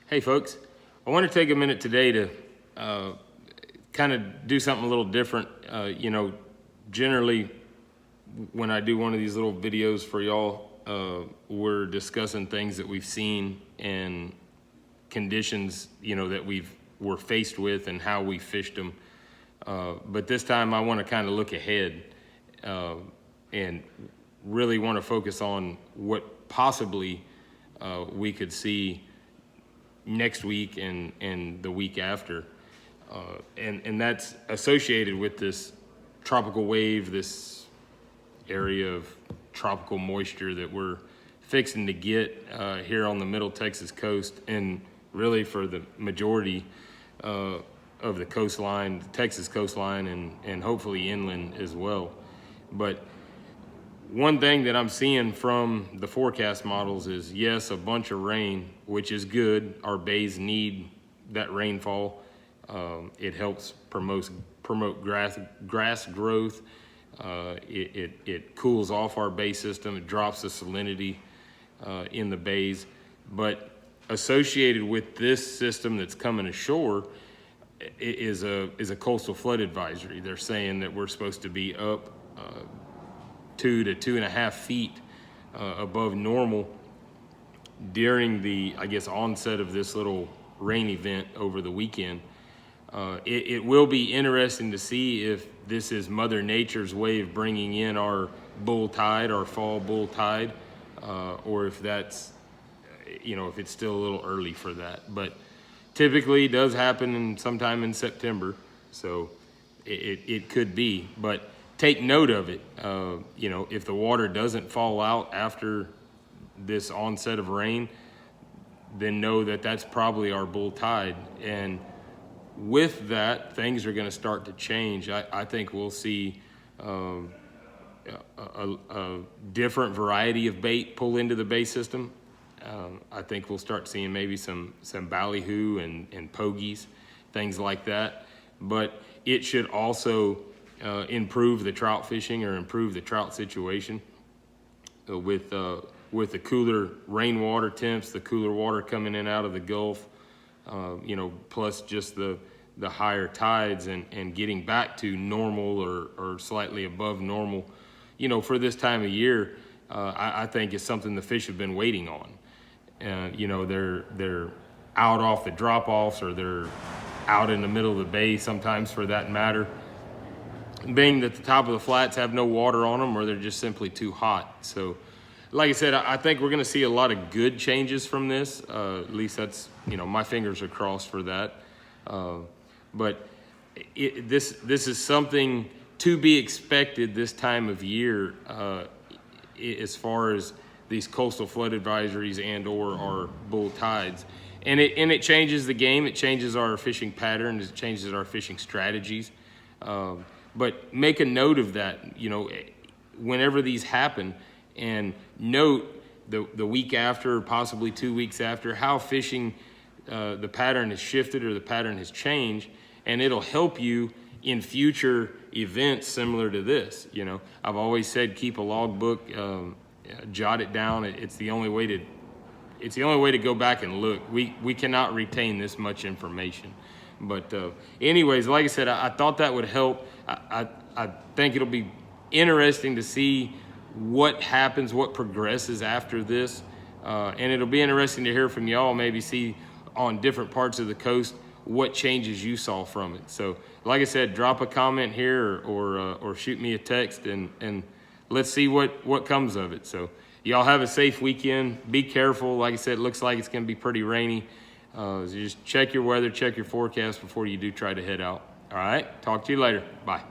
Hey folks, I want to take a minute today to kind of do something a little different. Generally when I do one of these little videos for y'all, we're discussing things that we've seen and conditions, that we're faced with and how we fished them. But this time I want to kind of look ahead and really want to focus on what possibly we could see next week and the week after. And that's associated with this tropical wave, this area of tropical moisture that we're fixing to get here on the middle Texas coast, and really for the majority of the coastline, the Texas coastline, and hopefully inland as well. But one thing that I'm seeing from the forecast models is, yes, a bunch of rain, which is good. Our bays need that rainfall. It helps promote grass growth. It cools off our bay system. It drops the salinity in the bays. But associated with this system that's coming ashore is a coastal flood advisory. They're saying that we're supposed to be up 2 to 2.5 feet above normal during the, onset of this little rain event over the weekend. It will be interesting to see if this is Mother Nature's way of bringing in our bull tide, our fall bull tide, or if that's, if it's still a little early for that. But typically it does happen sometime in September, so it could be. But take note of it. If the water doesn't fall out after this onset of rain, then know that that's probably our bull tide. And with that, things are going to start to change. I think we'll see a different variety of bait pull into the bay system. I think we'll start seeing maybe some ballyhoo and pogies, things like that. But it should also improve the trout fishing or improve the trout situation with the cooler rainwater temps, the cooler water coming in out of the Gulf, plus just the higher tides and getting back to normal or slightly above normal, for this time of year. I think is something the fish have been waiting on. They're out off the drop-offs, or they're out in the middle of the bay sometimes, for that matter, being that the top of the flats have no water on them, or they're just simply too hot. So like I said, I think we're going to see a lot of good changes from this. At least that's, my fingers are crossed for that. But this is something to be expected this time of year, as far as these coastal flood advisories and or our bull tides. And it changes the game. It changes our fishing patterns. It changes our fishing strategies. But make a note of that, whenever these happen, and note the week after, or possibly 2 weeks after, how fishing, the pattern has shifted or the pattern has changed, and it'll help you in future events similar to this. I've always said keep a logbook, jot it down. It's the only way to go back and look. We cannot retain this much information. But anyways, like I said, I thought that would help. I think it'll be interesting to see what happens, what progresses after this. And it'll be interesting to hear from y'all, maybe see on different parts of the coast what changes you saw from it. So like I said, drop a comment here or shoot me a text, and let's see what comes of it. So y'all have a safe weekend. Be careful. Like I said, it looks like it's going to be pretty rainy. So just check your weather, check your forecast before you do try to head out. All right, talk to you later. Bye.